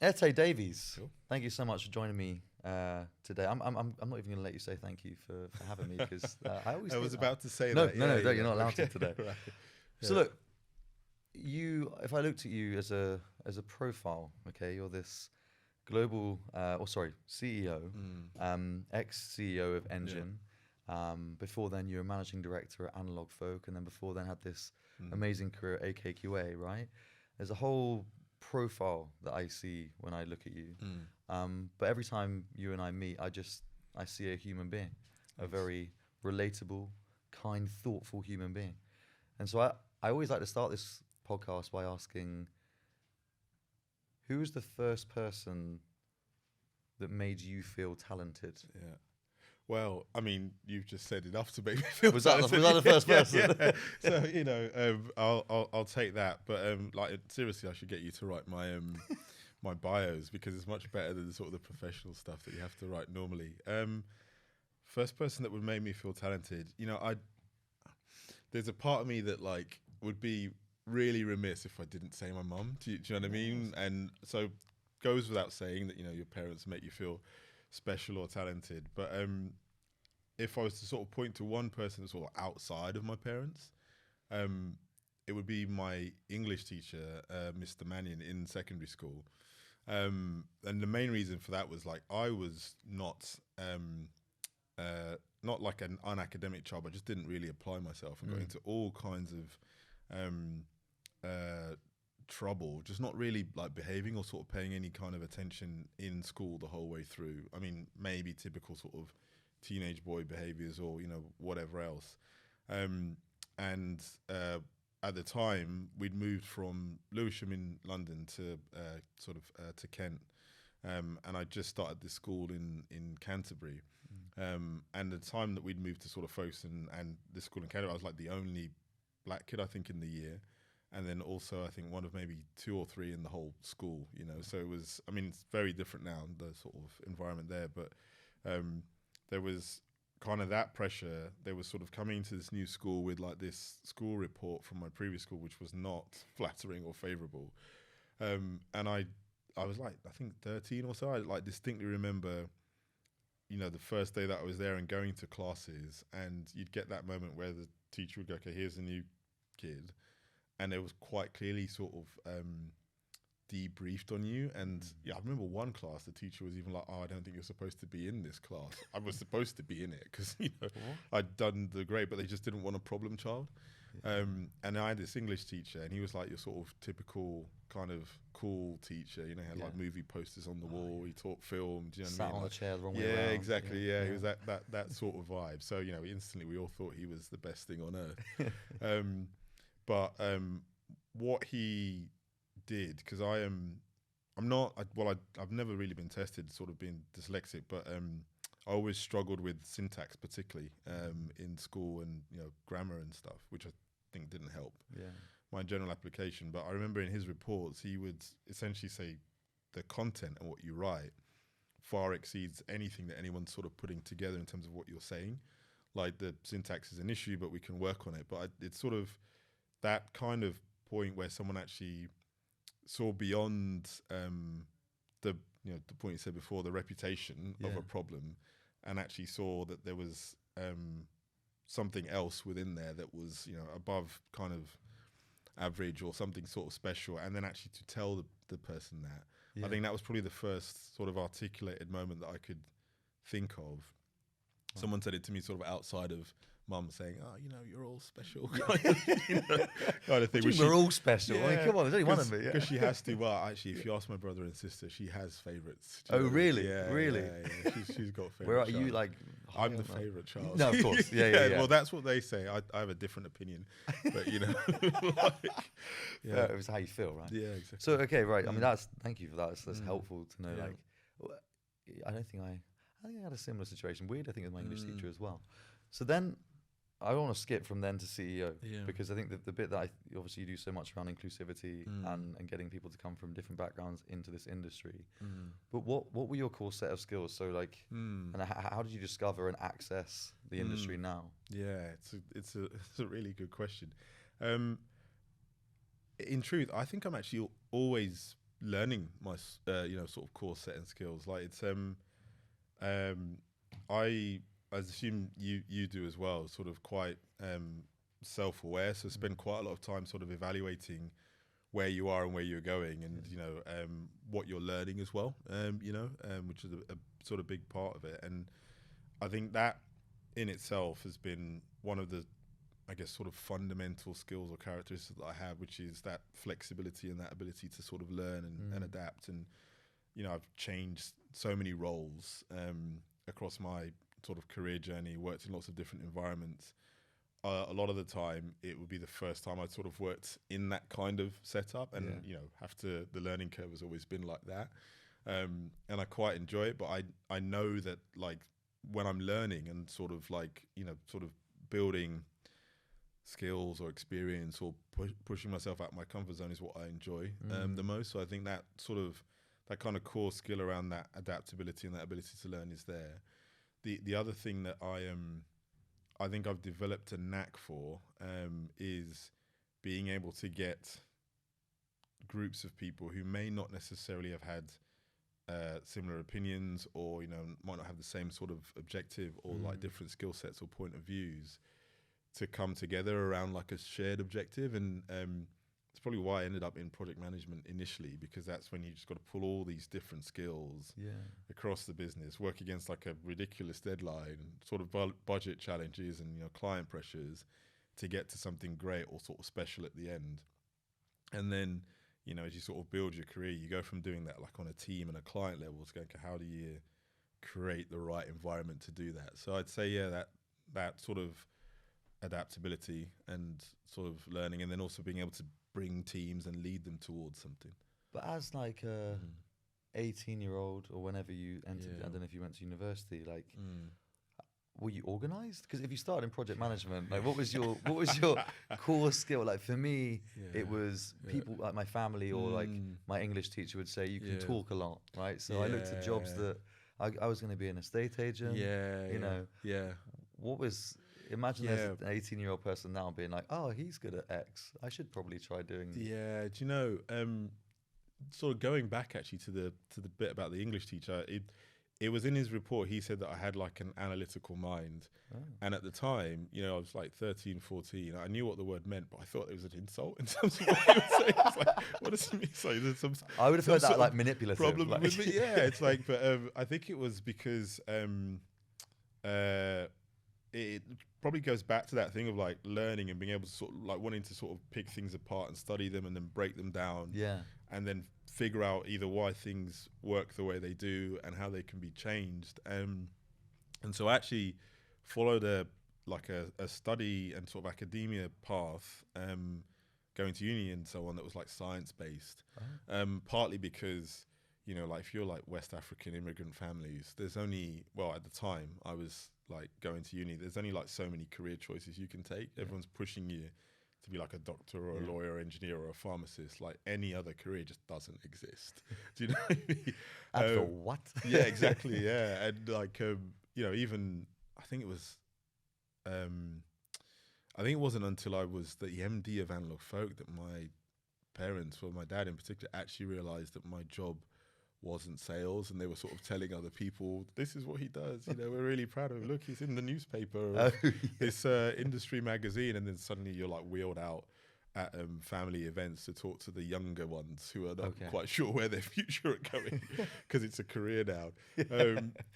Ete Davies, Cool. thank you so much for joining me today. I'm not even going to let you say thank you for having me because I always. I was that. about to say No, that. no, you're not allowed to Okay, today. right. So Yeah. look, if I looked at you as a profile, okay, you're this global, CEO, ex-CEO of Engine. Before then, you were managing director at Analog Folk, and then before then had this amazing career at AKQA, right? There's a whole profile that I see when I look at you. But every time you and I meet, I see a human being, a very relatable, kind, thoughtful human being. And so I always like to start this podcast by asking, who was the first person that made you feel talented? Yeah. Well, I mean, you've just said enough to make me feel. Was that the talented. first person? Yeah. So I'll take that. But seriously, I should get you to write my my bios because it's much better than sort of the professional stuff that you have to write normally. First person that would make me feel talented. There's a part of me that would be really remiss if I didn't say my mum. Do you know what I mean? And so goes without saying that your parents make you feel special or talented. But if I was to sort of point to one person sort of outside of my parents, it would be my English teacher, Mr. Mannion, in secondary school. And the main reason for that was I was not like an unacademic child, but just didn't really apply myself and got into all kinds of trouble, just not really behaving or sort of paying any kind of attention in school the whole way through. I mean, maybe typical sort of teenage boy behaviors or whatever else. At the time, we'd moved from Lewisham in London to to Kent, and I just started this school in Canterbury. And the time that we'd moved to sort of Folkestone and this school in Canada, I was the only black kid, I think, in the year. And then also, I think, one of maybe 2 or 3 in the whole school, So it was, I mean, it's very different now, the sort of environment there. But there was kind of that pressure. They were sort of coming to this new school with this school report from my previous school, which was not flattering or favourable. And I was I think 13 or so. I distinctly remember the first day that I was there and going to classes, and you'd get that moment where the teacher would go, okay, here's a new kid. And it was quite clearly sort of debriefed on you. And I remember one class, the teacher was even I don't think you're supposed to be in this class. I was supposed to be in it because, I'd done the grade, but they just didn't want a problem child. And I had this English teacher, and he was your sort of typical kind of cool teacher. He had movie posters on the wall. He taught film. Do you know what I mean? Sat on the chair the wrong way Yeah, around. exactly. Yeah, he was that sort of vibe. So instantly we all thought he was the best thing on earth. But what he did, because I've never really been tested, sort of being dyslexic, but I always struggled with syntax, particularly in school, and grammar and stuff, which I think didn't help my general application. But I remember in his reports, he would essentially say the content and what you write far exceeds anything that anyone's sort of putting together in terms of what you're saying. The syntax is an issue, but we can work on it. But it's sort of that kind of point where someone actually saw beyond the point you said before, the reputation of a problem, and actually saw that there was something else within there that was above kind of average or something sort of special, and then actually to tell the person that. I think that was probably the first sort of articulated moment that I could think of. Someone said it to me sort of outside of mum saying, "Oh, you're all special," kind of thing. We're all special. I mean, come on, there's only one of me. Because she has to. Well, actually, if you ask my brother and sister, she has favourites. Oh, really? Yeah, really? Yeah. She's got favourites. Where are you? I'm the favourite child. No, of course. Yeah. Well, that's what they say. I have a different opinion, but it was how you feel, right? Yeah, exactly. So okay, right. I mean, thank you for that. That's helpful to know. I think I had a similar situation. Weird, I think, with my English teacher as well. So then, I want to skip from then to CEO because I think that the bit that obviously you do so much around inclusivity and getting people to come from different backgrounds into this industry. But what were your core set of skills? So and how did you discover and access the industry now? Yeah, it's a really good question. In truth, I think I'm actually always learning my sort of core set and skills. Like it's I assume you do as well, sort of quite self-aware, so spend quite a lot of time sort of evaluating where you are and where you're going, and what you're learning as well, which is a sort of big part of it. And I think that in itself has been one of the, I guess, sort of fundamental skills or characteristics that I have, which is that flexibility and that ability to sort of learn and adapt. And I've changed so many roles across my sort of career journey, worked in lots of different environments. A lot of the time it would be the first time I'd sort of worked in that kind of setup, and the learning curve has always been like that, and I quite enjoy it. But I know that, like, when I'm learning and sort of like sort of building skills or experience or pushing myself out of my comfort zone is what I enjoy the most. So I think that sort of that kind of core skill around that adaptability and that ability to learn is there. The other thing that I think I've developed a knack for is being able to get groups of people who may not necessarily have had similar opinions, or might not have the same sort of objective, or like different skill sets or point of views, to come together around like a shared objective. And it's probably why I ended up in project management initially, because that's when you just got to pull all these different skills across the business, work against like a ridiculous deadline, sort of budget challenges and client pressures, to get to something great or sort of special at the end. And then as you sort of build your career, you go from doing that like on a team and a client level to going, how do you create the right environment to do that? So I'd say that sort of adaptability and sort of learning, and then also being able to bring teams and lead them towards something. But as like a 18-year-old, or whenever you entered, I don't know if you went to university, like were you organized? Because if you started in project management, like what was your core skill? Like for me, it was people like my family, or like my English teacher would say, you can talk a lot, right? So I looked at jobs that I was going to be an estate agent. What was... Imagine there's an 18-year-old person now being like, oh, he's good at X, I should probably try doing... Yeah, do you know, sort of going back actually to the bit about the English teacher, it was in his report, he said that I had like an analytical mind. And at the time, I was like 13, 14, I knew what the word meant, but I thought it was an insult in terms of what he was saying. It's like, what does it mean? So there's some... I would have heard that like manipulative. Problem like. with it, yeah, it's like, but I think it was because it probably goes back to that thing of like learning and being able to sort of like wanting to sort of pick things apart and study them and then break them down, and then figure out either why things work the way they do and how they can be changed. And so I actually followed a study and sort of academia path, going to uni and so on, that was like science based. Partly because like if you're like West African immigrant families, there's only, well, at the time I was like going to uni, there's only like so many career choices you can take. Everyone's pushing you to be like a doctor or a lawyer or engineer or a pharmacist. Like any other career just doesn't exist. Do you know what I mean? After what? Yeah, exactly. Yeah. And like, even I think it wasn't until I was the MD of Analog Folk that my parents, or my dad in particular, actually realized that my job wasn't sales, and they were sort of telling other people, this is what he does, we're really proud of him, look, he's in the newspaper, this industry magazine. And then suddenly you're like wheeled out at family events to talk to the younger ones who are not quite sure where their future are going, because it's a career now.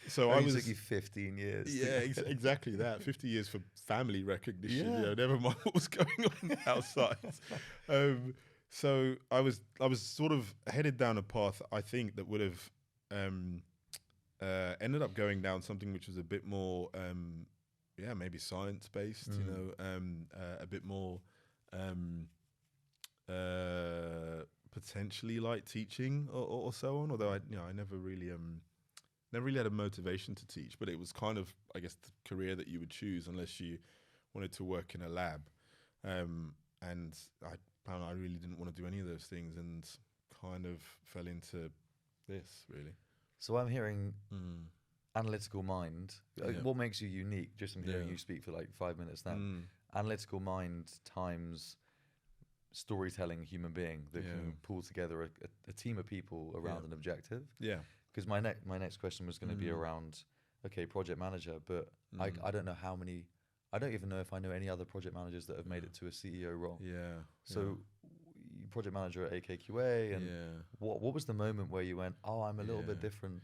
So I was... It took you 15 years. Yeah, exactly that. 50 years for family recognition, never mind what was going on outside. So I was sort of headed down a path, I think, that would have ended up going down something which was a bit more, maybe science based, a bit more potentially like teaching or so on. Although I never really had a motivation to teach, but it was kind of, I guess, the career that you would choose unless you wanted to work in a lab. And I found I really didn't want to do any of those things, and kind of fell into this, really. So I'm hearing analytical mind. What makes you unique? Just from hearing you speak for like 5 minutes now. Analytical mind times storytelling human being that can pull together a team of people around an objective. Yeah. Because my next question was going to be around, okay, project manager, but I don't know how many. I don't even know if I know any other project managers that have made it to a CEO role. Yeah. So, project manager at AKQA, and what was the moment where you went, oh, I'm a little bit different?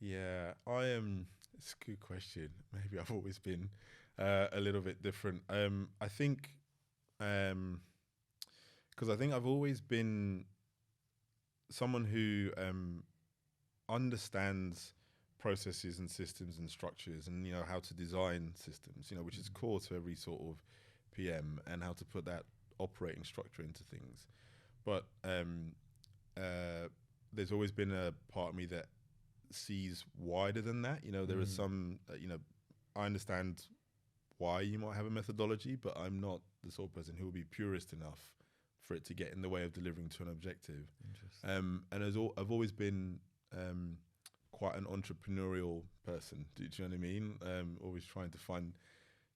Yeah, I am. It's a good question. Maybe I've always been a little bit different. I think, because I think I've always been someone who understands processes and systems and structures, and how to design systems. Which is core to every sort of PM, and how to put that operating structure into things. But there's always been a part of me that sees wider than that. There is some, I understand why you might have a methodology, but I'm not the sort of person who will be purist enough for it to get in the way of delivering to an objective. And I've always been quite an entrepreneurial person. Do you know what I mean? Always trying to find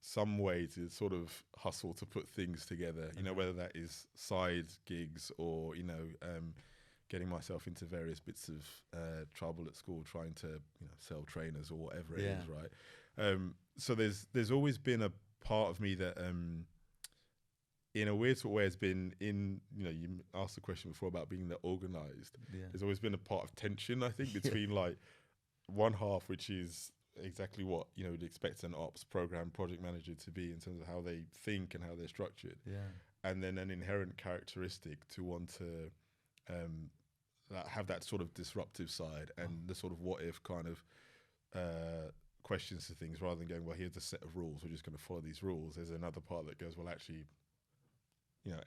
some way to sort of hustle to put things together, whether that is side gigs or, getting myself into various bits of trouble at school, trying to sell trainers or whatever it is, right? So there's always been a part of me that, in a weird sort of way, has been in. You asked the question before about being that organised. There's always been a part of tension, I think, between like one half, which is exactly what you'd expect an ops program project manager to be in terms of how they think and how they're structured, and then an inherent characteristic to want to have that sort of disruptive side and the sort of what if kind of questions to things, rather than going, well, here's a set of rules, we're just going to follow these rules. There's another part that goes, well, actually,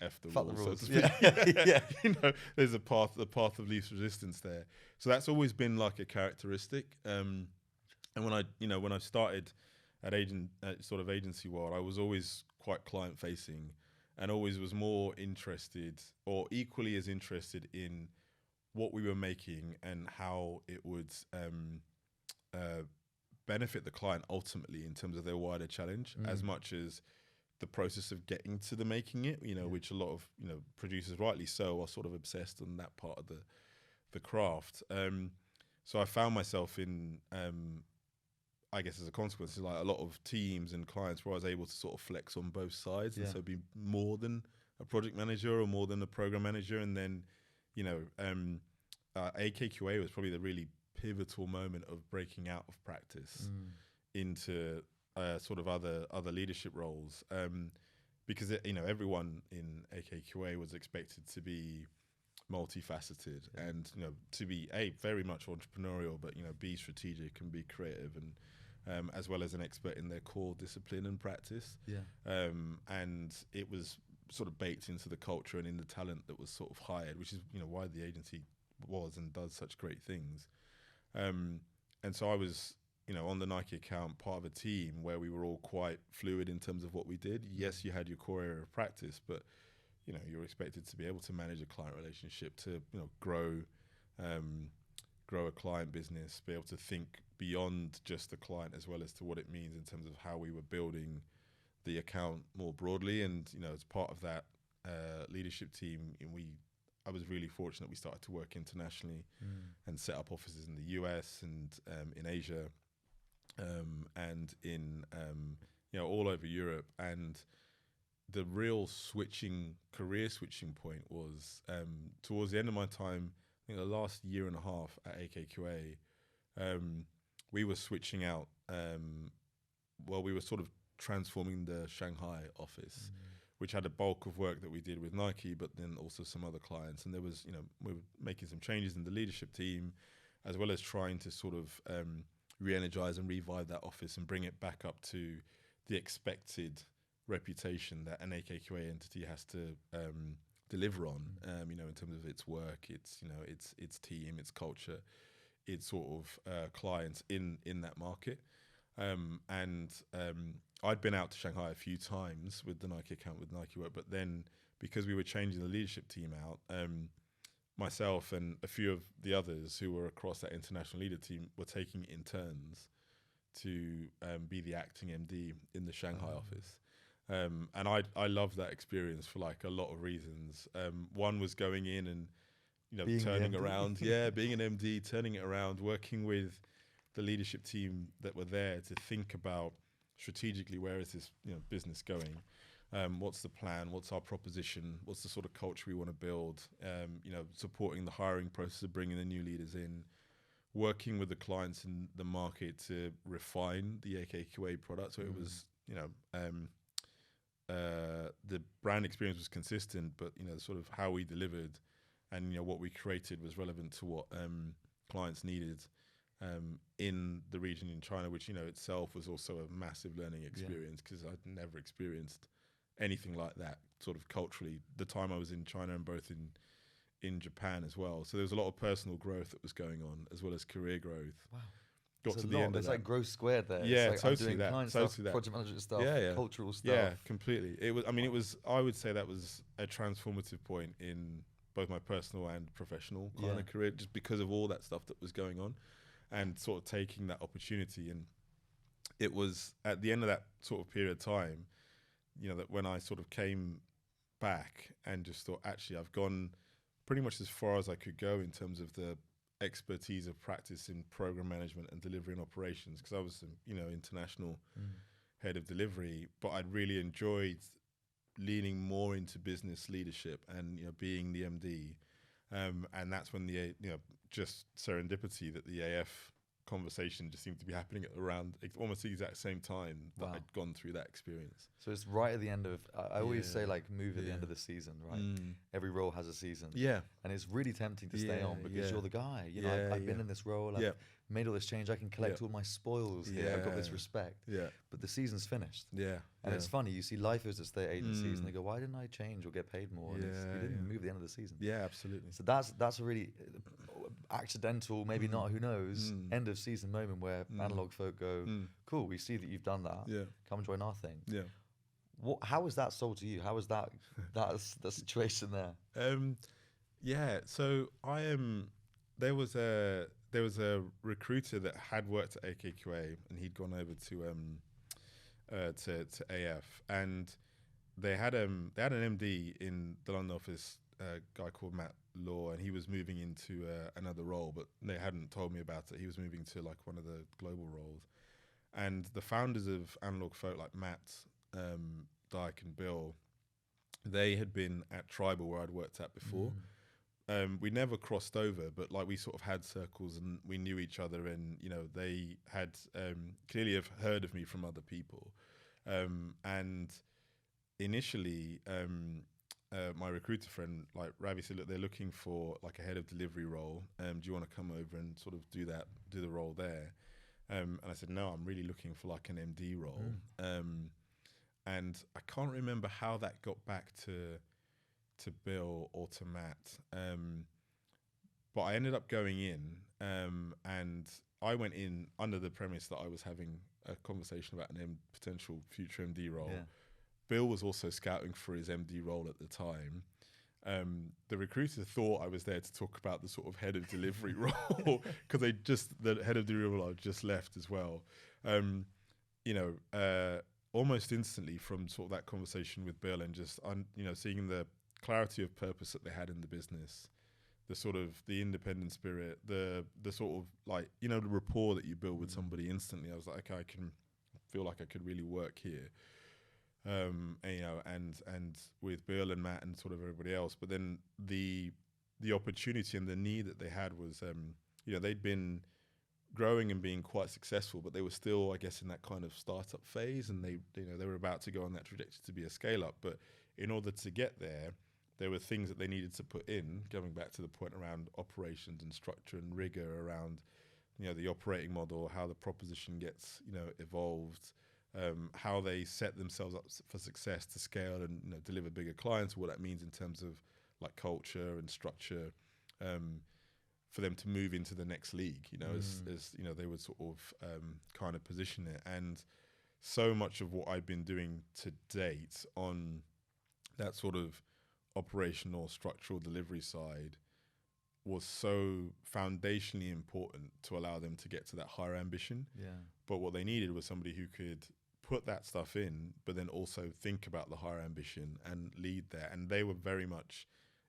F the Fuck rules, the rules. so to speak. There's a path of least resistance there. So that's always been like a characteristic. And when I started at sort of agency world, I was always quite client facing, and always was more interested, or equally as interested, in what we were making and how it would benefit the client ultimately in terms of their wider challenge, as much as the process of getting to the making it, which a lot of producers, rightly so, are sort of obsessed on that part of the craft. So I found myself in, I guess as a consequence, like a lot of teams and clients where I was able to sort of flex on both sides, and so be more than a project manager or more than a program manager. And then, AKQA was probably the really pivotal moment of breaking out of practice into sort of other leadership roles, because everyone in AKQA was expected to be multifaceted and to be very much entrepreneurial, but be strategic and be creative, and as well as an expert in their core discipline and practice. And it was sort of baked into the culture and in the talent that was sort of hired, which is why the agency was and does such great things. And so I was on the Nike account, part of a team where we were all quite fluid in terms of what we did. Yes, you had your core area of practice, but you're expected to be able to manage a client relationship, to grow a client business, be able to think beyond just the client, as well as to what it means in terms of how we were building the account more broadly. And as part of that leadership team, I was really fortunate. We started to work internationally and set up offices in the US and in Asia, and in all over Europe. And the real career switching point was towards the end of my time. I think the last year and a half at AKQA, we were switching out. We were sort of transforming the Shanghai office, which had a bulk of work that we did with Nike, but then also some other clients. And there was, we were making some changes in the leadership team, as well as trying to sort of re-energize and revive that office and bring it back up to the expected reputation that an AKQA entity has to deliver on, in terms of its work, its team, its culture, its sort of clients in that market. I'd been out to Shanghai a few times with the Nike account, with Nike work, but then because we were changing the leadership team out, myself and a few of the others who were across that international leader team were taking it in turns to be the acting MD in the Shanghai office. And I loved that experience for like a lot of reasons. One was going in and, you know, Being the turning MD. around, being an MD, turning it around, working with the leadership team that were there to think about strategically, where is this, you know, business going? What's the plan? What's our proposition? What's the sort of culture we want to build? You know, supporting the hiring process of bringing the new leaders in, working with the clients in the market to refine the AKQA product. So it was, you know, the brand experience was consistent, but, you know, sort of how we delivered and, you know, what we created was relevant to what clients needed in the region in China, which, you know, itself was also a massive learning experience because I'd never experienced anything like that sort of culturally. The time I was in China and both in Japan as well. So there was a lot of personal growth that was going on as well as career growth. Wow. Got to the end of There's that. like growth squared there. Yeah, it's like totally I'm doing client stuff, project management stuff, cultural stuff. Yeah, completely. It was. I mean, it was. I would say that was a transformative point in both my personal and professional kind of career, just because of all that stuff that was going on, and sort of taking that opportunity. And it was at the end of that sort of period of time, you know, that when I sort of came back and just thought, actually, I've gone pretty much as far as I could go in terms of the expertise of practice in program management and delivery and operations, because I was, you know, international head of delivery, but I'd really enjoyed leaning more into business leadership and, you know, being the MD, and that's when the, you know, just serendipity that the AF conversation just seemed to be happening at around almost the exact same time that I'd gone through that experience. So it's right at the end of, I always say like move at the end of the season, right? Every role has a season. Yeah. And it's really tempting to stay on because you're the guy. You know, I've been in this role, I've made all this change, I can collect all my spoils here, I've got this respect. Yeah. But the season's finished. Yeah. And it's funny, you see lifers at state agencies and they go, why didn't I change or get paid more? And you didn't move at the end of the season. Yeah, absolutely. So that's a really accidental, maybe not, who knows, end of season moment where analog folk go, cool, we see that you've done that. Yeah. Come join our thing. Yeah. How was that sold to you? How was that the situation there? Yeah. So there was a recruiter that had worked at AKQA and he'd gone over to AF, and they had an MD in the London office, a guy called Matt Law, and he was moving into another role, but they hadn't told me about it. He was moving to like one of the global roles, and the founders of Analog Folk, like Matt, Dyke and Bill, they had been at Tribal where I'd worked at before. We never crossed over, but like we sort of had circles and we knew each other, and, you know, they had clearly have heard of me from other people. And initially, my recruiter friend, like Ravi, said, look, they're looking for like a head of delivery role. Do you want to come over and sort of do the role there? And I said, no, I'm really looking for like an MD role. And I can't remember how that got back to Bill or to Matt. But I ended up going in, and I went in under the premise that I was having a conversation about an potential future MD role. Yeah. Bill was also scouting for his MD role at the time. The recruiter thought I was there to talk about the sort of head of delivery role, because the head of delivery role I just left as well. You know, almost instantly from sort of that conversation with Bill and just, you know, seeing the clarity of purpose that they had in the business, the sort of the independent spirit, the sort of like, you know, the rapport that you build with somebody instantly. I was like, okay, I can feel like I could really work here. And, you know, and with Bill and Matt and sort of everybody else. But then the opportunity and the need that they had was, you know, they'd been growing and being quite successful, but they were still, I guess, in that kind of startup phase, and they were about to go on that trajectory to be a scale up. But in order to get there were things that they needed to put in, going back to the point around operations and structure and rigor around, you know, the operating model, how the proposition gets, you know, evolved, how they set themselves up for success to scale and, you know, deliver bigger clients, what that means in terms of like culture and structure, for them to move into the next league, you know, as you know, they would sort of kind of position it. And so much of what I've been doing to date on that sort of operational structural delivery side was so foundationally important to allow them to get to that higher ambition. Yeah. But what they needed was somebody who could put that stuff in, but then also think about the higher ambition and lead there. And they were very much,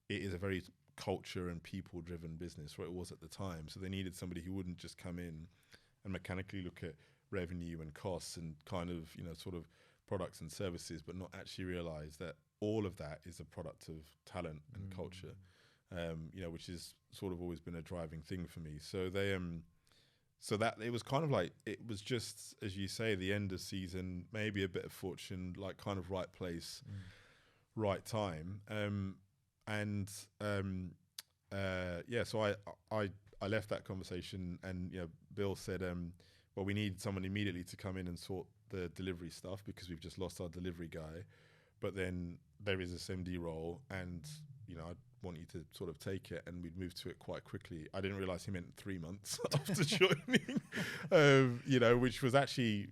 it is a very culture and people driven business, what it was at the time. So they needed somebody who wouldn't just come in and mechanically look at revenue and costs and kind of, you know, sort of products and services, but not actually realize that all of that is a product of talent and culture, you know, which is sort of always been a driving thing for me. So they, so that it was kind of like, it was just, as you say, the end of season, maybe a bit of fortune, like kind of right place, right time. Yeah, so I left that conversation, and you know, Bill said, well, we need someone immediately to come in and sort the delivery stuff because we've just lost our delivery guy. But then there is this MD role, and you know, I want you to sort of take it, and we'd moved to it quite quickly. I didn't realize he meant 3 months after joining, you know, which was actually,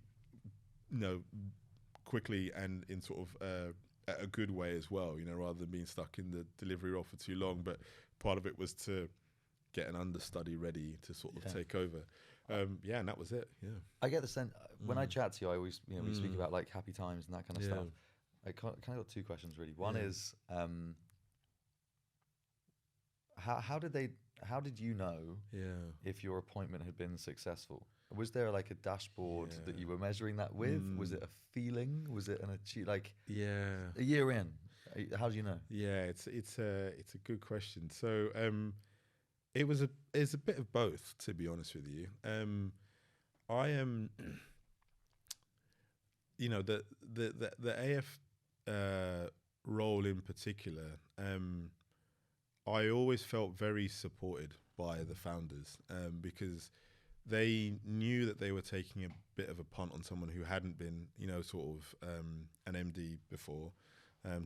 you know, quickly and in sort of a good way as well, you know, rather than being stuck in the delivery role for too long. But part of it was to get an understudy ready to sort of take over. Yeah, and that was it. Yeah, I get the sense when I chat to you, I always, you know, we speak about like happy times and that kind of stuff. I kind of got two questions really. One is, how did you know if your appointment had been successful? Was there like a dashboard that you were measuring that with? Was it a feeling? Was it an achieve? Like a year in, how do you know? Yeah, it's a good question. So it's a bit of both, to be honest with you. I am, you know, the AF role in particular. I always felt very supported by the founders because they knew that they were taking a bit of a punt on someone who hadn't been, you know, sort of an MD before,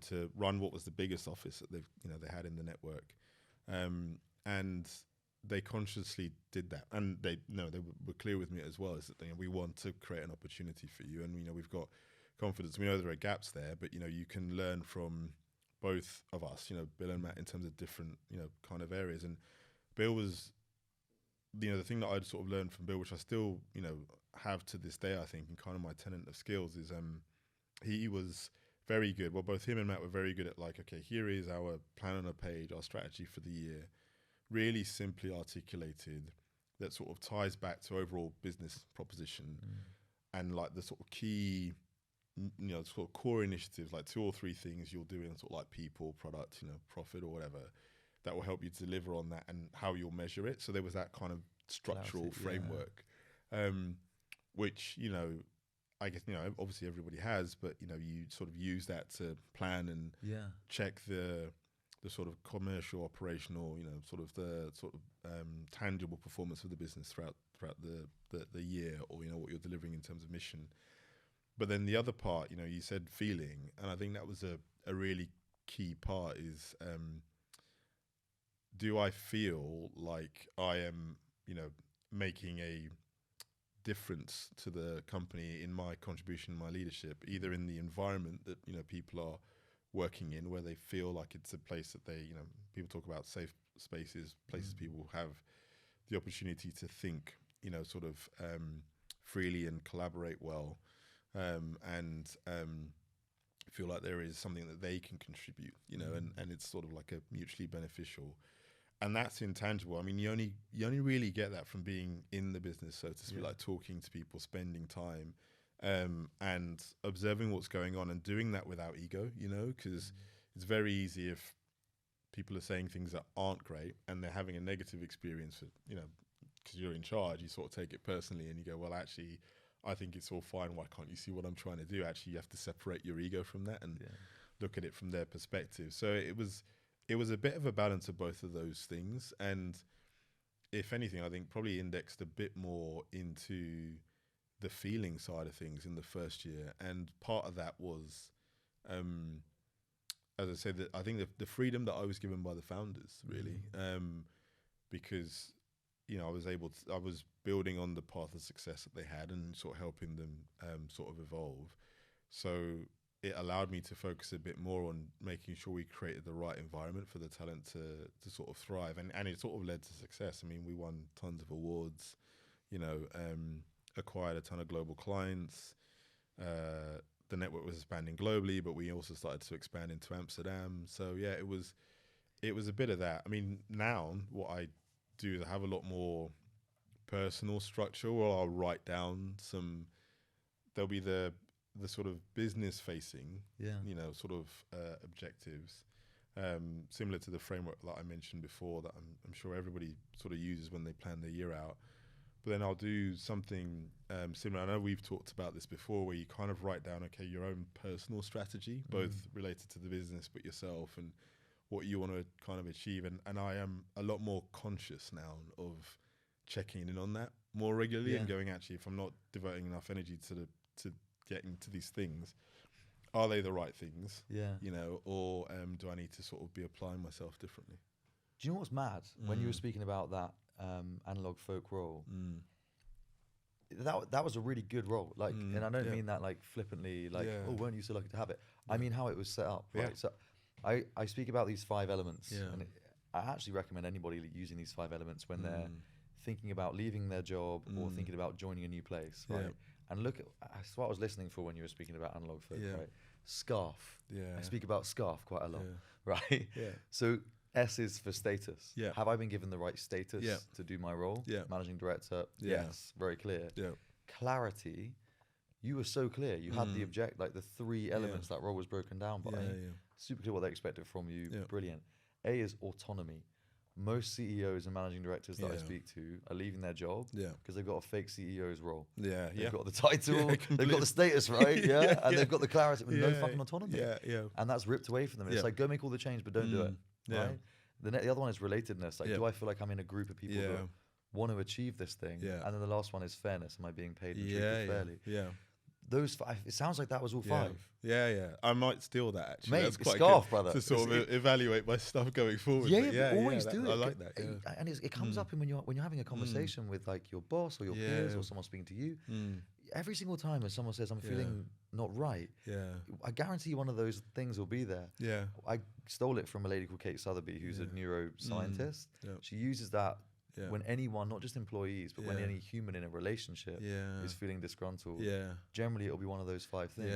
to run what was the biggest office that they had in the network, and they consciously did that, and they were clear with me as well, is that we want to create an opportunity for you, and we've got confidence. We know there are gaps there, but you can learn from both of us, Bill and Matt, in terms of different kind of areas. And Bill was, the thing that I'd sort of learned from Bill, which I still have to this day, I think, and kind of my tenet of skills, is he was very good. Well, both him and Matt were very good at, like, okay, here is our plan on a page, our strategy for the year, really simply articulated, that sort of ties back to overall business proposition, and like the sort of key, sort of core initiatives, like 2 or 3 things you'll do in sort of like people, product, profit or whatever, that will help you deliver on that, and how you'll measure it. So there was that kind of structural framework, which, I guess, obviously everybody has, but, you sort of use that to plan and check the sort of commercial, operational, the tangible performance of the business throughout the year, or, what you're delivering in terms of mission. But then the other part, you said feeling, and I think that was a really key part, is do I feel like I am, making a difference to the company in my contribution, my leadership, either in the environment that, people are working in, where they feel like it's a place that they, people talk about safe spaces, places people have the opportunity to think, sort of freely and collaborate well, and feel like there is something that they can contribute, and it's sort of like a mutually beneficial. And that's intangible. I mean, you only really get that from being in the business, so to speak, like talking to people, spending time, and observing what's going on, and doing that without ego, because it's very easy if people are saying things that aren't great and they're having a negative experience, because you're in charge, you sort of take it personally and you go, well, actually, I think it's all fine. Why can't you see what I'm trying to do? Actually, you have to separate your ego from that and look at it from their perspective. So it was a bit of a balance of both of those things. And if anything, I think probably indexed a bit more into the feeling side of things in the first year. And part of that was, as I said, I think the freedom that I was given by the founders, really, because, I was building on the path of success that they had and sort of helping them sort of evolve. So it allowed me to focus a bit more on making sure we created the right environment for the talent to sort of thrive. And it sort of led to success. I mean, we won tons of awards, acquired a ton of global clients, the network was expanding globally, but we also started to expand into Amsterdam. So yeah, it was a bit of that. I mean, now what I do is I have a lot more personal structure, or I'll write down some. There'll be the sort of business facing, sort of objectives, similar to the framework that I mentioned before that I'm sure everybody sort of uses when they plan their year out. But then I'll do something similar. I know we've talked about this before, where you kind of write down, okay, your own personal strategy, both related to the business, but yourself and what you want to kind of achieve. And I am a lot more conscious now of checking in on that more regularly and going, actually, if I'm not devoting enough energy to getting to these things, are they the right things? Or do I need to sort of be applying myself differently? Do you know what's mad? When you were speaking about that analog folk role, that was a really good role. Like, and I don't mean that like flippantly, like, oh, weren't you so lucky to have it? I mean how it was set up, right? So I speak about these 5 elements, and I actually recommend anybody using these 5 elements when they're thinking about leaving their job or thinking about joining a new place, right? And look at, that's what I was listening for when you were speaking about analog folk, right? Scarf. I speak about scarf quite a lot, right? So S is for status. Have I been given the right status to do my role? Managing director, yes, very clear. Clarity, you were so clear. You had the like the 3 elements that role was broken down by. Super clear what they expected from you. Brilliant. A is autonomy. Most CEOs and managing directors that I speak to are leaving their job because they've got a fake CEO's role. They've got the title, they've got the status, right? And they've got the clarity with no fucking autonomy. And that's ripped away from them. It's like, go make all the change, but don't do it. Right? The other one is relatedness. Like, do I feel like I'm in a group of people that want to achieve this thing? And then the last one is fairness. Am I being paid and treated fairly? Those 5, it sounds like that was all 5. I might steal that, actually. Mate, that's quite scarf, good brother. To sort of evaluate my stuff going forward. Always do it. I like that. And it comes up in when you're having a conversation with like your boss or your peers or someone speaking to you. Every single time when someone says, I'm feeling not right, I guarantee you one of those things will be there. I stole it from a lady called Kate Sotheby, who's a neuroscientist. She uses that when anyone, not just employees, but when any human in a relationship is feeling disgruntled, generally it'll be one of those 5 things.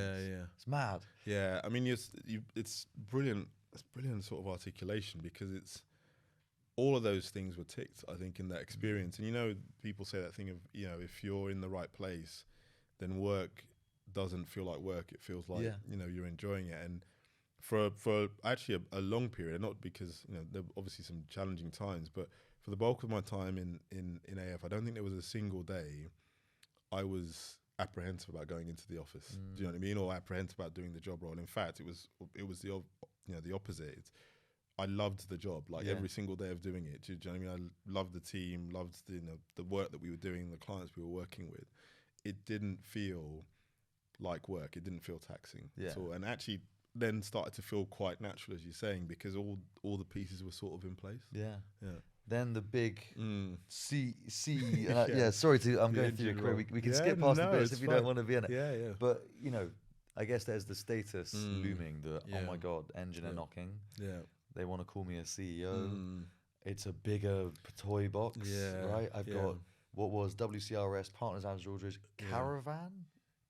It's mad. I mean, it's brilliant. It's brilliant sort of articulation, because it's all of those things were ticked, I think, in that experience. And people say that thing of, if you're in the right place, then work doesn't feel like work. It feels like you're enjoying it. And for actually a long period, not because there were obviously some challenging times, but for the bulk of my time in AF, I don't think there was a single day I was apprehensive about going into the office. Do you know what I mean? Or apprehensive about doing the job role. In fact, it was the opposite. I loved the job, like every single day of doing it. Do you know what I mean? I loved the team, loved the work that we were doing, the clients we were working with. It didn't feel like work. It didn't feel taxing at all. And actually then started to feel quite natural, as you're saying, because all the pieces were sort of in place. Then the big C. Sorry I'm going through your career. We can skip past the bits if you don't want to be in it. But I guess there's the status looming. Oh my God, engine are knocking. They want to call me a CEO. It's a bigger toy box, right? I've got what was WCRS, Partners House Aldridge, Caravan,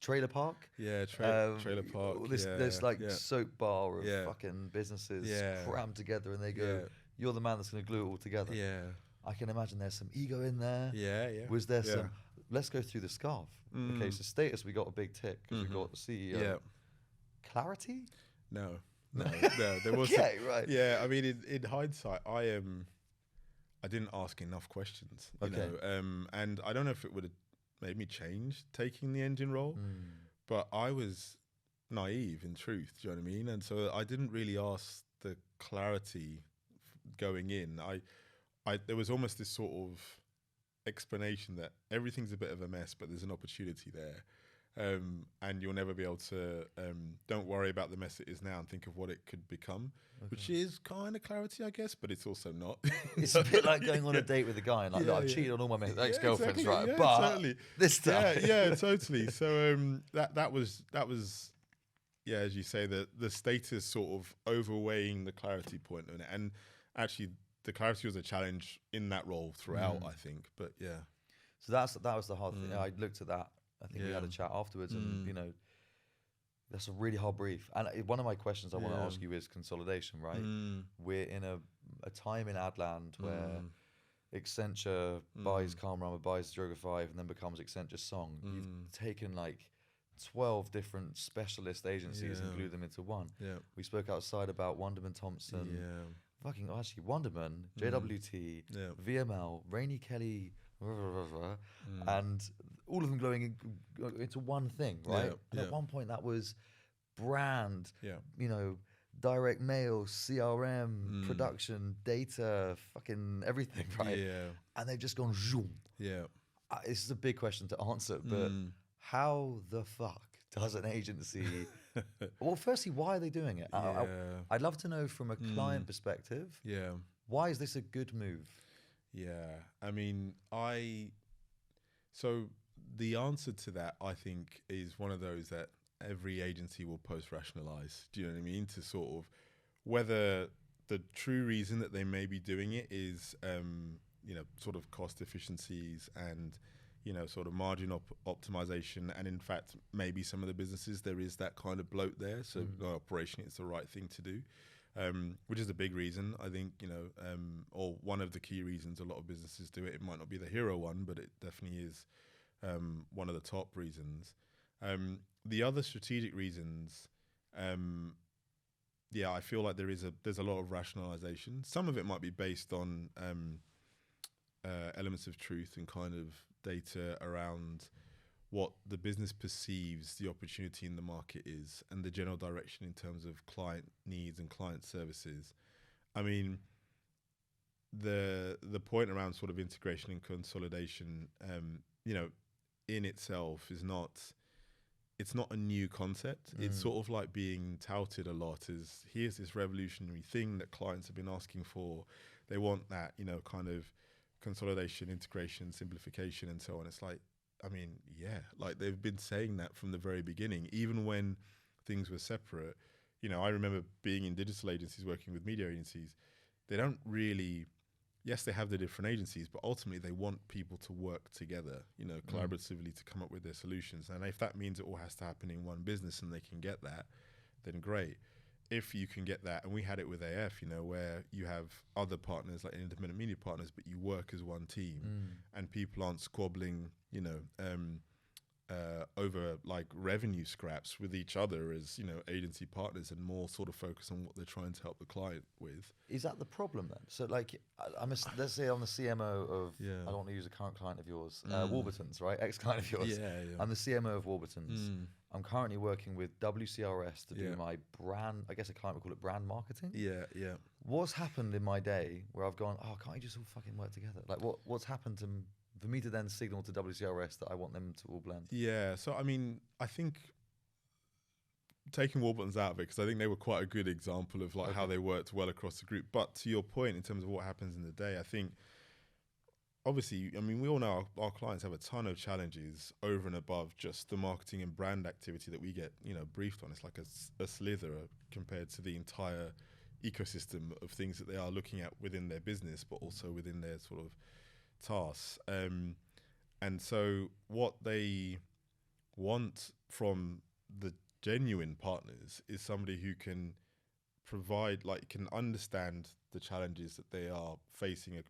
Trailer Park. Trailer Park. This like soap bar of fucking businesses crammed together, and they go, you're the man that's going to glue it all together. I can imagine there's some ego in there. Was there some? Let's go through the scarf. Okay, so status, we got a big tick because we got the CEO. Clarity? No, there was. Right. I mean, in hindsight, I didn't ask enough questions. And I don't know if it would have made me change taking the engine role, but I was naive, in truth. Do you know what I mean? And so I didn't really ask the clarity going in. There was almost this sort of explanation that everything's a bit of a mess, but there's an opportunity there. And you'll never be able to, don't worry about the mess it is now and think of what it could become, which is kind of clarity, I guess, but it's also not. It's a bit like going on a date with a guy and like, I've cheated on all my ex-girlfriends, right? But this time. Totally. So that was, as you say, the status sort of overweighing the clarity point. And actually, the clarity was a challenge in that role throughout, I think. But So that was the hard thing. I looked at that. I think we had a chat afterwards, and That's a really hard brief. And one of my questions I want to Yeah. ask you is consolidation, right? Mm. We're in a time in Adland where Mm. Accenture buys Mm. Calm buys Droga 5, and then becomes Accenture Song. You've Mm. taken like 12 different specialist agencies and Yeah. glued them into one. Yeah. We spoke outside about Wonderman Thompson, Yeah. fucking, actually, Wonderman, Mm. JWT, Yeah. VML, Rainy Kelly, Mm. and all of them glowing into one thing, right? Yeah. And Yeah. at one point that was brand, Yeah. direct mail, CRM, Mm. production, data, fucking everything, right? Yeah. And they've just gone zoom. Yeah. This is a big question to answer, but Mm. how the fuck does an agency? Well, firstly, why are they doing it? Yeah. I'd love to know from a client perspective. Yeah. Why is this a good move? Yeah. I mean, so the answer to that, I think, is one of those that every agency will post-rationalize. Do you know what I mean? To sort of whether the true reason that they may be doing it is, sort of cost efficiencies and, sort of margin optimization. And in fact, maybe some of the businesses, there is that kind of bloat there. So operationally, it's the right thing to do. Which is a big reason, I think, or one of the key reasons a lot of businesses do it. It might not be the hero one, but it definitely is one of the top reasons. The other strategic reasons, I feel like there's a lot of rationalization. Some of it might be based on elements of truth and kind of data around what the business perceives the opportunity in the market is and the general direction in terms of client needs and client services. I mean, the point around sort of integration and consolidation, in itself it's not a new concept. It's sort of like being touted a lot as here's this revolutionary thing that clients have been asking for. They want that, kind of consolidation, integration, simplification, and so on. It's like, I mean, yeah, like they've been saying that from the very beginning, even when things were separate. I remember being in digital agencies, working with media agencies. They don't really, yes, they have the different agencies, but ultimately they want people to work together, collaboratively to come up with their solutions. And if that means it all has to happen in one business and they can get that, then great. If you can get that, and we had it with AF, where you have other partners like independent media partners, but you work as one team, and people aren't squabbling, over like revenue scraps with each other as agency partners, and more sort of focus on what they're trying to help the client with. Is that the problem then? So like, let's say I'm the CMO of, Yeah. I don't want to use a current client of yours, Warburton's, right? Ex-client of yours. Yeah. I'm the CMO of Warburton's. I'm currently working with WCRS to do my brand, I guess a client would call it brand marketing. Yeah. What's happened in my day where I've gone, oh, can't you just all fucking work together? Like what's happened for me to then signal to WCRS that I want them to all blend? Yeah, so I mean, I think taking Warburton's out of it, because I think they were quite a good example of like how they worked well across the group. But to your point, in terms of what happens in the day, I think obviously, I mean, we all know our clients have a ton of challenges over and above just the marketing and brand activity that we get, briefed on. It's like a slither compared to the entire ecosystem of things that they are looking at within their business, but also within their sort of tasks. And so what they want from the genuine partners is somebody who can provide, like, can understand the challenges that they are facing,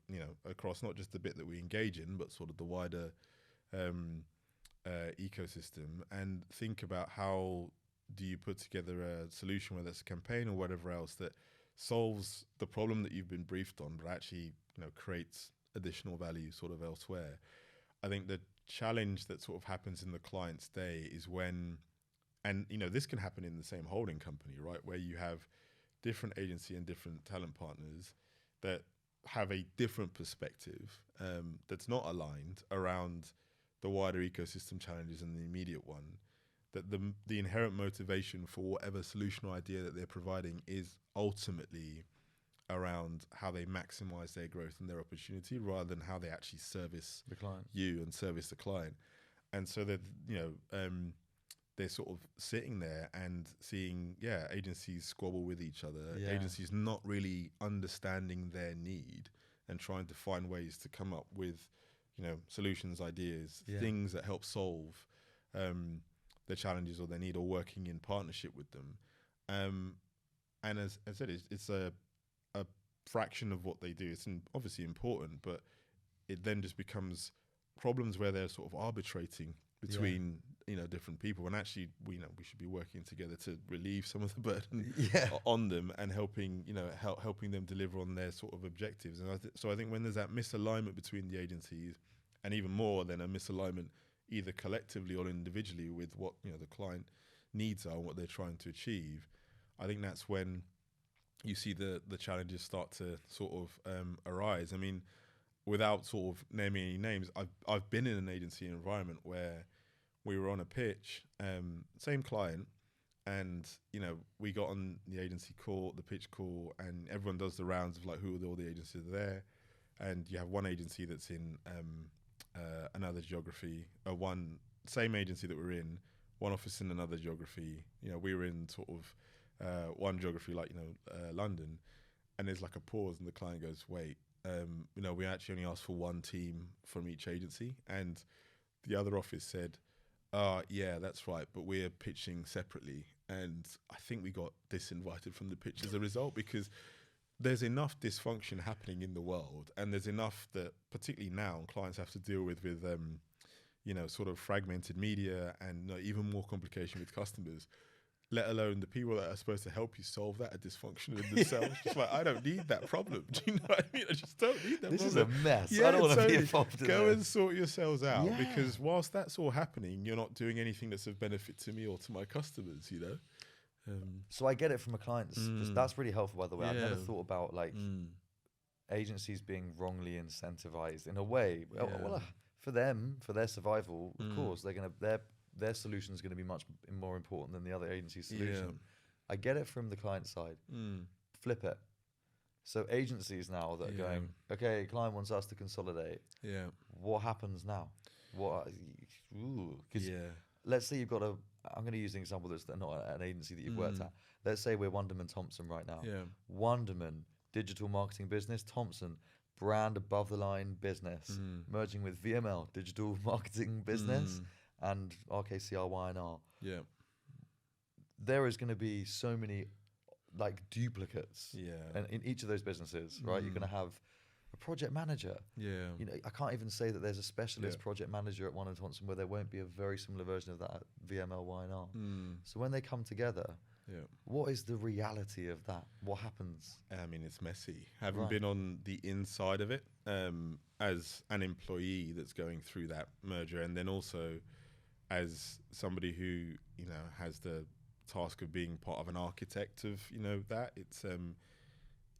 across not just the bit that we engage in, but sort of the wider ecosystem, and think about how do you put together a solution, whether it's a campaign or whatever else, that solves the problem that you've been briefed on, but actually, creates additional value sort of elsewhere. I think the challenge that sort of happens in the client's day is when, and this can happen in the same holding company, right, where you have different agency and different talent partners that have a different perspective that's not aligned around the wider ecosystem challenges and the immediate one, that the inherent motivation for whatever solution or idea that they're providing is ultimately around how they maximize their growth and their opportunity, rather than how they actually service The client. you and service the client. And so that they're sort of sitting there and seeing agencies squabble with each other, agencies not really understanding their need and trying to find ways to come up with solutions, ideas, things that help solve their challenges or their need, or working in partnership with them. And as I said, it's a fraction of what they do. It's obviously important, but it then just becomes problems where they're sort of arbitrating between different people, and actually we should be working together to relieve some of the burden on them, and helping them deliver on their sort of objectives. And so I think when there's that misalignment between the agencies, and even more than a misalignment either collectively or individually with what the client needs are and what they're trying to achieve, I think that's when you see the challenges start to sort of arise. I mean, without sort of naming any names, I've been in an agency environment where we were on a pitch, same client, and we got on the agency call, the pitch call, and everyone does the rounds of like who all the agencies are there, and you have one agency that's in another geography, same agency that we're in, one office in another geography. We were in sort of one geography, like London, and there's like a pause, and the client goes, "Wait, we actually only asked for one team from each agency," and the other office said, "Yeah, that's right, but we're pitching separately," and I think we got disinvited from the pitch as a result, because there's enough dysfunction happening in the world, and there's enough that, particularly now, clients have to deal with sort of fragmented media, and even more complication with customers, let alone the people that are supposed to help you solve that are dysfunctional in themselves. Just like, I don't need that problem. Do you know what I mean? I just don't need that This problem. is a mess. Yeah, I don't want to be involved in Go this. and sort yourselves out, Yeah. because whilst that's all happening, you're not doing anything that's of benefit to me or to my customers, So I get it from a client's. That's really helpful, by the way. I've never thought about agencies being wrongly incentivized in a way. Well, for them, for their survival, of course, their solution is going to be much more important than the other agency's solution. I get it from the client side. Flip it. So agencies now that are going, okay, client wants us to consolidate. Yeah. What happens now? Because let's say you've got I'm going to use an example that's not an agency that you've worked at. Let's say we're Wunderman Thompson right now. Yeah. Wunderman, digital marketing business. Thompson, brand above the line business. Merging with VML, digital marketing business. And RKCR Yeah. There is going to be so many like duplicates in each of those businesses, right? You're going to have a project manager. Yeah. I can't even say that there's a specialist project manager at Wunderman Thompson where there won't be a very similar version of that at VML Y&R. So when they come together, what is the reality of that? What happens? I mean, it's messy. Having been on the inside of it as an employee that's going through that merger, and then also as somebody who has the task of being part of an architect of that,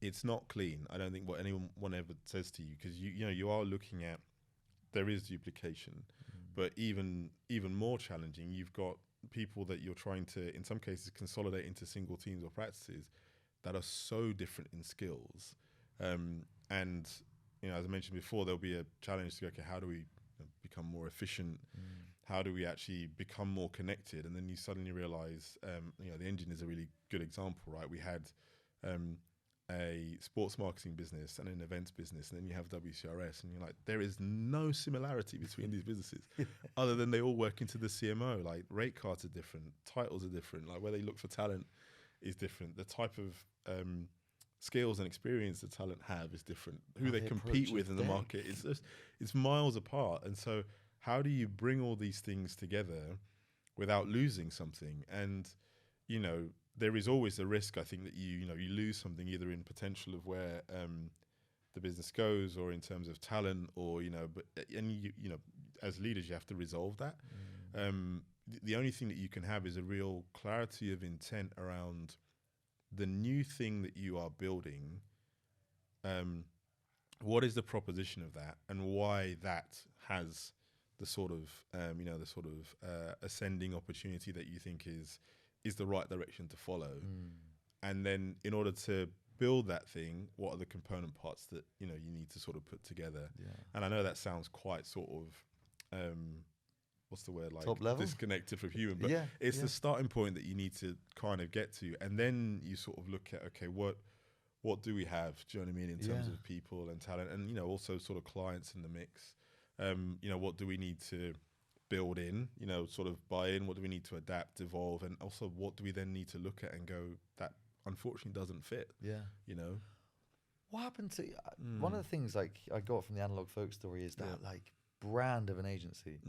it's not clean. I don't think what anyone ever says to you, because you are looking at, there is duplication, but even more challenging, you've got people that you're trying to, in some cases, consolidate into single teams or practices that are so different in skills, and as I mentioned before, there'll be a challenge to go, okay, how do we become more efficient? How do we actually become more connected? And then you suddenly realize, the engine is a really good example, right? We had a sports marketing business and an events business, and then you have WCRS, and you're like, there is no similarity between these businesses other than they all work into the CMO. Like, rate cards are different, titles are different, like where they look for talent is different. The type of skills and experience the talent have is different. Who they compete with in the market it's miles apart. And so how do you bring all these things together without losing something? And there is always a risk, I think, that you lose something, either in potential of where the business goes, or in terms of talent, or as leaders you have to resolve that. The only thing that you can have is a real clarity of intent around the new thing that you are building. What is the proposition of that, and why that has the sort of ascending opportunity that you think is the right direction to follow. And then in order to build that thing, what are the component parts that you need to sort of put together? And I know that sounds quite sort of what's the word, like top level, disconnected from human, but it's the starting point that you need to kind of get to, and then you sort of look at, okay, what do we have, do you know what I mean, in terms of people and talent, and also sort of clients in the mix. What do we need to build in, sort of buy in? What do we need to adapt, evolve, and also what do we then need to look at and go, that unfortunately doesn't fit? Yeah. What happened to one of the things like I got from the Analog Folk story is that like brand of an agency.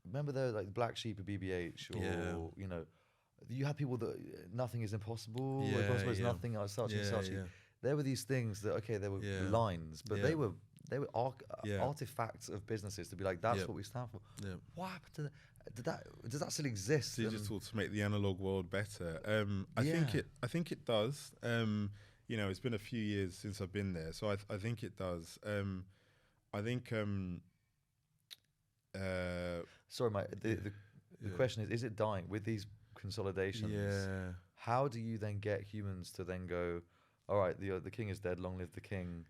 Remember the like Black Sheep of BBH, or you had people that nothing is impossible. Impossible is nothing. Such and such. There were these things that there were lines, but they were artifacts of businesses to be like, that's what we stand for. What happened to that? Does that still exist? Digital to make the analog world better. I think it does. It's been a few years since I've been there, so I think it does. I think. Sorry, mate. The question is it dying with these consolidations? Yeah. How do you then get humans to then go, all right, the king is dead, long live the king?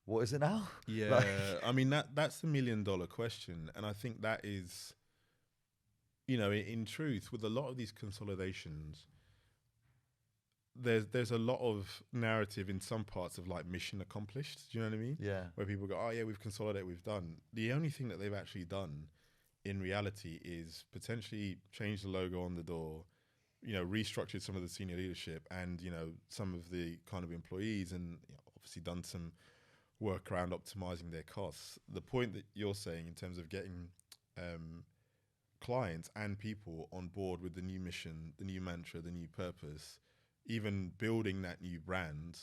What is it now? Yeah, I mean that's the $1 million question, and I think that is, in truth, with a lot of these consolidations, there's a lot of narrative in some parts of like mission accomplished. Do you know what I mean? Yeah. Where people go, oh yeah, we've consolidated, we've done. The only thing that they've actually done, in reality, is potentially change the logo on the door, restructured some of the senior leadership and some of the kind of employees, and obviously done some work around optimizing their costs. The point that you're saying in terms of getting clients and people on board with the new mission, the new mantra, the new purpose, even building that new brand,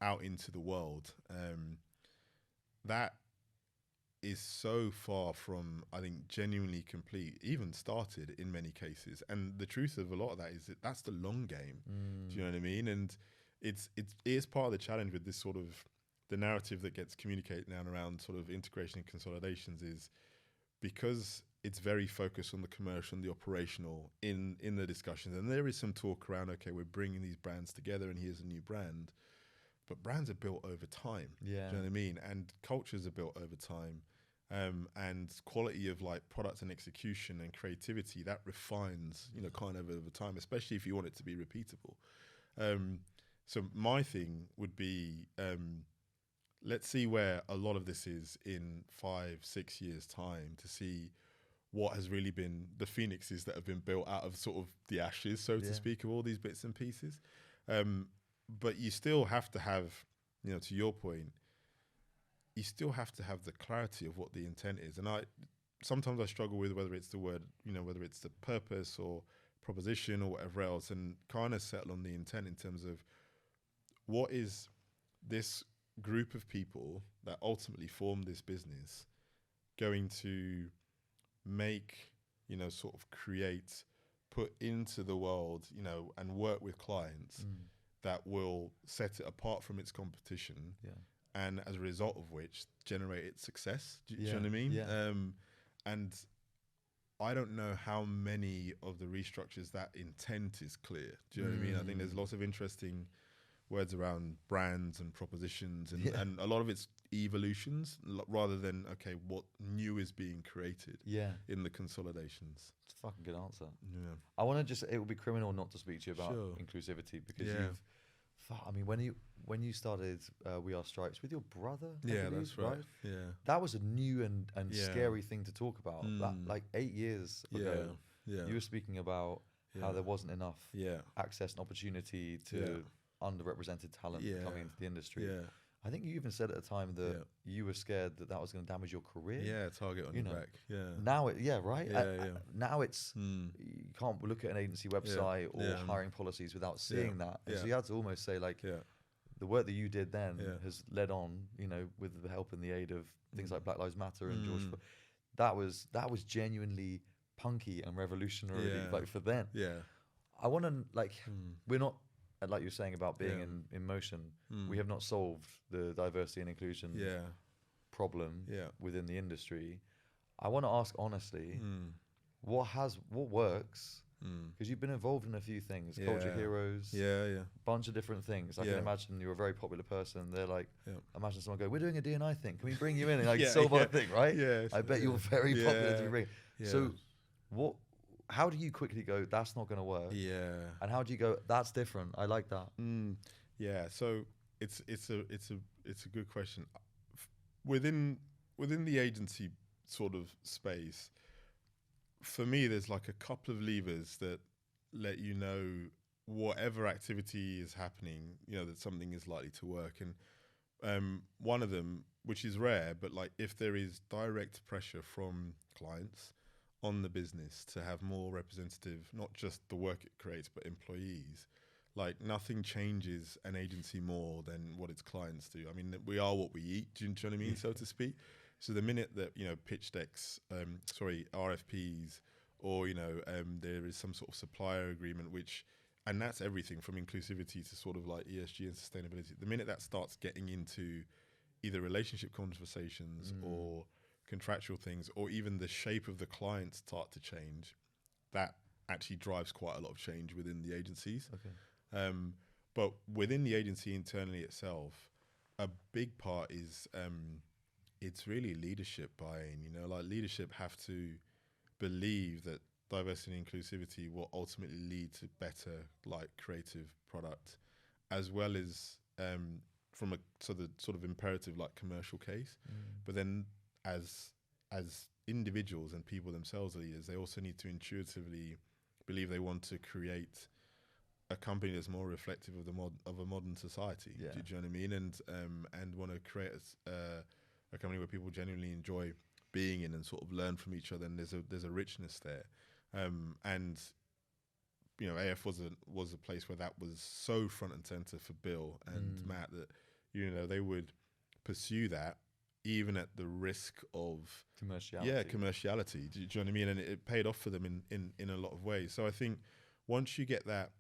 out into the world, that is so far from, I think, genuinely complete, even started in many cases. And the truth of a lot of that is that that's the long game. Do you know what I mean? And it is part of the challenge with this sort of the narrative that gets communicated now and around sort of integration and consolidations, is because it's very focused on the commercial and the operational in the discussions. And there is some talk around, okay, we're bringing these brands together and here's a new brand. But brands are built over time. Yeah. Do you know what I mean? And cultures are built over time. And quality of like product and execution and creativity, that refines, kind of over time, especially if you want it to be repeatable. So my thing would be, let's see where a lot of this is in 5-6 years time, to see what has really been the phoenixes that have been built out of sort of the ashes, so to speak, of all these bits and pieces. But you still have to have, to your point, you still have to have the clarity of what the intent is. And sometimes I struggle with whether it's the word, whether it's the purpose or proposition or whatever else, and kind of settle on the intent in terms of what is this group of people that ultimately form this business going to make, sort of create, put into the world, and work with clients that will set it apart from its competition, and as a result of which generate its success. Do you know what I mean? Yeah. And I don't know how many of the restructures that intent is clear. Do you know what I mean? I think there's lots of interesting words around brands and propositions, and a lot of it's evolutions rather than, okay, what new is being created in the consolidations. It's a fucking good answer. Yeah. I want to it would be criminal not to speak to you about inclusivity, because when you started We Are Stripes with your brother, that's right. Yeah, that was a new and scary thing to talk about. That, like 8 years ago, you were speaking about how there wasn't enough access and opportunity to underrepresented talent coming into the industry. I think you even said at the time that you were scared that was going to damage your career. Yeah, target on your back. Yeah. Now now it's you can't look at an agency website or hiring policies without seeing that. And so you had to almost say like, the work that you did then has led on, with the help and the aid of things like Black Lives Matter and George. That was genuinely punky and revolutionary, like for then. Yeah. I want to we're not. Like you were saying about being in motion, we have not solved the diversity and inclusion problem within the industry. I want to ask honestly, what works? Because you've been involved in a few things, Culture Heroes, bunch of different things. I can imagine you're a very popular person. They're like, imagine someone go, we're doing a D&I thing. Can we bring you in and solve our thing, right? Yeah, I bet you're very popular to bring. So how do you quickly go, that's not going to work? Yeah. And how do you go, that's different, I like that? Yeah. So it's a good question. Within within the agency sort of space, for me, there's like a couple of levers that let you know whatever activity is happening, that something is likely to work. And one of them, which is rare, but like if there is direct pressure from clients on the business to have more representative, not just the work it creates, but employees, like nothing changes an agency more than what its clients do. I mean, we are what we eat, do you know what I mean, so to speak? So the minute that, pitch decks, RFPs, or, there is some sort of supplier agreement, and that's everything from inclusivity to sort of like ESG and sustainability. The minute that starts getting into either relationship conversations or contractual things, or even the shape of the clients start to change, that actually drives quite a lot of change within the agencies. Okay. But within the agency internally itself, a big part is it's really leadership buy-in. Like leadership have to believe that diversity and inclusivity will ultimately lead to better like creative product, as well as from a sort of imperative like commercial case. But then as individuals and people themselves leaders, they also need to intuitively believe they want to create a company that's more reflective of a modern society. Yeah. Do you know what I mean? And want to create a company where people genuinely enjoy being in and sort of learn from each other, and there's a richness there. And AF was a place where that was so front and center for Bill and Matt that they would pursue that even at the risk of commerciality. Yeah, commerciality. Do you know what I mean? And it paid off for them in a lot of ways. So I think once you get that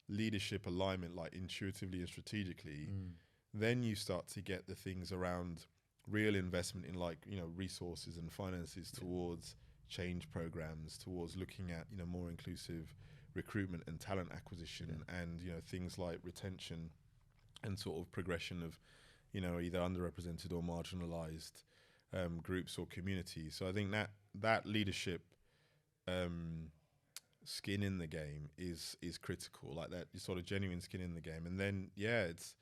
leadership alignment, like intuitively and strategically, then you start to get the things around real investment in like, resources and finances towards change programs, towards looking at, more inclusive recruitment and talent acquisition, and, things like retention and sort of progression of, either underrepresented or marginalized groups or communities. So I think that leadership skin in the game is critical, like that sort of genuine skin in the game. And then, it's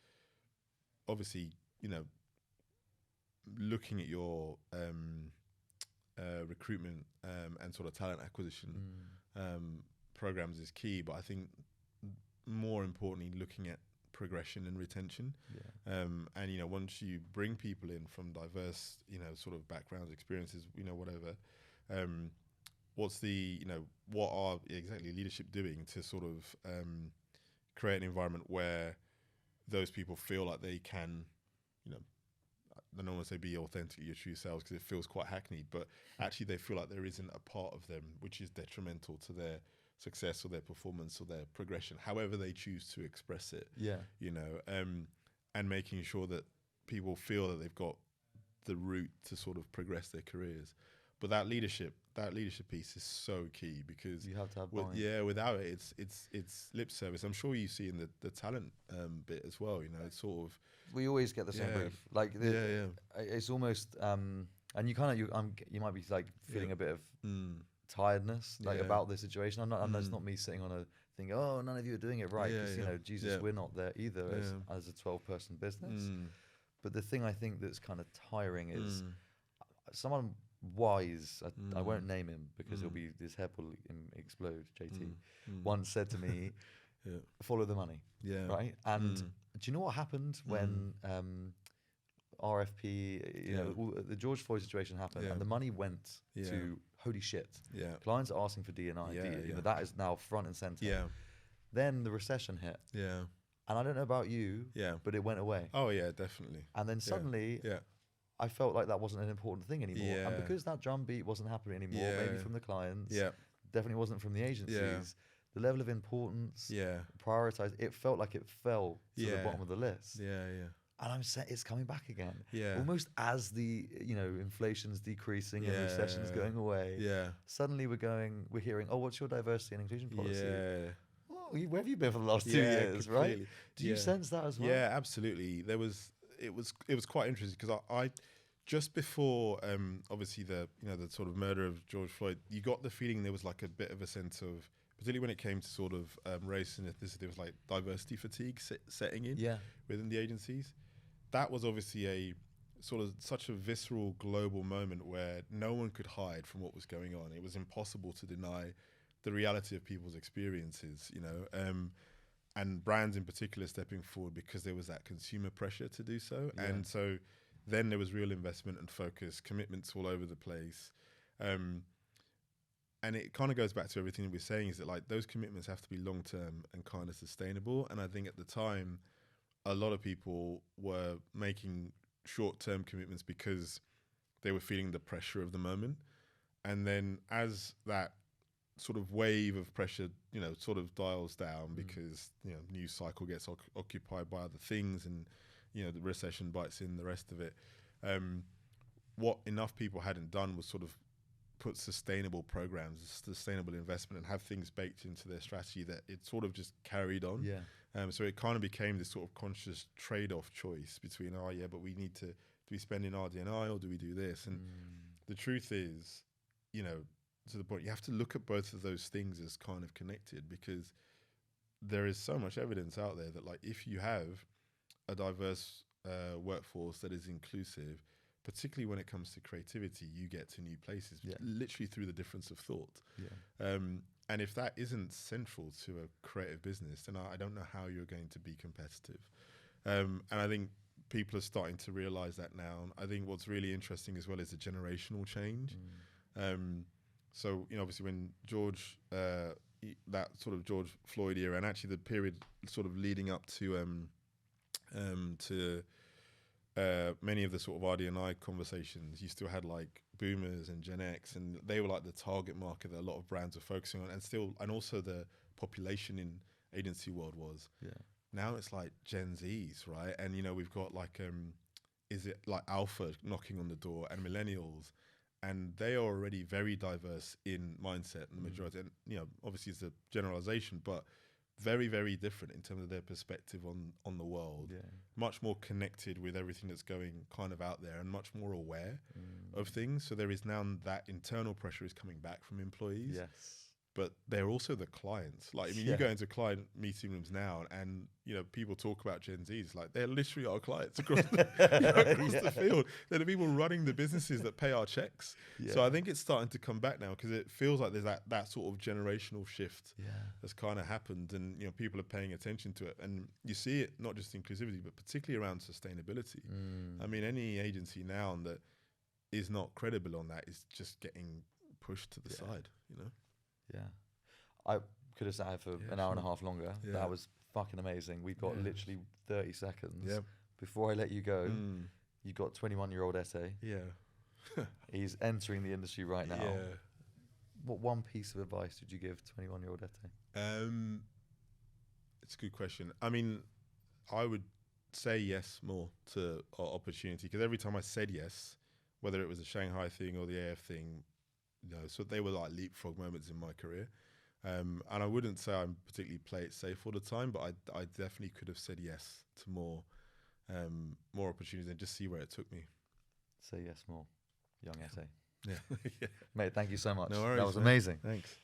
obviously, looking at your recruitment and sort of talent acquisition programs is key, but I think more importantly, looking at progression and retention. And once you bring people in from diverse sort of backgrounds, experiences, whatever, what are exactly leadership doing to sort of create an environment where those people feel like they can, I don't want to say be authentically your true selves, because it feels quite hackneyed, but actually they feel like there isn't a part of them which is detrimental to their success or their performance or their progression, however they choose to express it. And making sure that people feel that they've got the route to sort of progress their careers. But that leadership piece is so key, because you have to have buy-in. Without it, it's lip service. I'm sure you see in the talent bit as well. It's sort of, we always get the same brief. Like it's almost and you kind of you might be like feeling a bit of tiredness about the situation. I'm not, and that's not me sitting on a thing. Oh, none of you are doing it right. Because Jesus, we're not there either as a 12-person business. But the thing I think that's kind of tiring is someone wise. I won't name him because his head will explode. JT once said to me, "Follow the money." Right. And do you know what happened when RFP, all, the George Floyd situation happened, and the money went to holy shit. Clients are asking for D&I. That is now front and center. Then the recession hit. And I don't know about you, but it went away. Oh yeah, definitely. And then suddenly, I felt like that wasn't an important thing anymore. And because that drumbeat wasn't happening anymore, maybe from the clients, definitely wasn't from the agencies. The level of importance, prioritized, it felt like it fell to the bottom of the list. And I'm saying it's coming back again. Almost as the inflation's decreasing and recession's going away. Suddenly we're hearing, oh, what's your diversity and inclusion policy? Oh, where have you been for the last 2 years, completely. right? Do you sense that as well? Yeah, absolutely. It was quite interesting, because I just before obviously the sort of murder of George Floyd, you got the feeling there was like a bit of a sense of, particularly when it came to sort of race and ethnicity, there was like diversity fatigue setting in within the agencies. That was obviously sort of such a visceral global moment where no one could hide from what was going on. It was impossible to deny the reality of people's experiences, you know, and brands in particular stepping forward because there was that consumer pressure to do so. Yeah. And so then there was real investment and focus, commitments all over the place. And it kind of goes back to everything that we're saying, is that like those commitments have to be long-term and kind of sustainable. And I think at the time, a lot of people were making short-term commitments because they were feeling the pressure of the moment. And then as that sort of wave of pressure, you know, sort of dials down because, you know, news cycle gets occupied by other things and, you know, the recession bites in the rest of it. What enough people hadn't done was sort of put sustainable programs, sustainable investment, and have things baked into their strategy that it sort of just carried on. Yeah. So it kind of became this sort of conscious trade-off choice between, oh yeah, but we need to, do we spend in RD&I or do we do this? And the truth is, you know, to the point, you have to look at both of those things as kind of connected, because there is so much evidence out there that like if you have a diverse workforce that is inclusive, particularly when it comes to creativity, you get to new places, literally through the difference of thought. Yeah. And if that isn't central to a creative business, then I don't know how you're going to be competitive. And I think people are starting to realize that now. I think what's really interesting as well is the generational change. So, you know, obviously when George, that sort of George Floyd era, and actually the period sort of leading up to many of the sort of RD&I conversations, you still had like boomers and Gen X, and they were like the target market that a lot of brands are focusing on, and also the population in agency world was. Yeah. Now it's like Gen Zs, right? And, you know, we've got like, is it like Alpha knocking on the door, and millennials, and they are already very diverse in mindset, and the majority, and, you know, obviously it's a generalization, but very, very different in terms of their perspective on the world. Yeah. Much more connected with everything that's going kind of out there, and much more aware of things. So there is now that internal pressure is coming back from employees. Yes. But they're also the clients. Like, I mean, you go into client meeting rooms now, and, you know, people talk about Gen Zs, like they're literally our clients across the field. They're the people running the businesses that pay our checks. Yeah. So I think it's starting to come back now, because it feels like there's that sort of generational shift that's kind of happened, and, you know, people are paying attention to it. And you see it not just inclusivity, but particularly around sustainability. I mean, any agency now that is not credible on that is just getting pushed to the side, you know? Yeah. I could have sat here for an hour and a half longer. Yeah. That was fucking amazing. We've got literally 30 seconds. Yep. Before I let you go, you got 21-year-old Ete. Yeah. He's entering the industry right now. Yeah. What one piece of advice would you give 21-year-old Ete? It's a good question. I mean, I would say yes more to opportunity, because every time I said yes, whether it was the Shanghai thing or the AF thing, you know, so they were like leapfrog moments in my career. And I wouldn't say I'm particularly play it safe all the time, but I definitely could have said yes to more opportunities and just see where it took me. Say yes more, young Ete. Yeah. Mate, thank you so much. No worries, that was man. amazing. Thanks.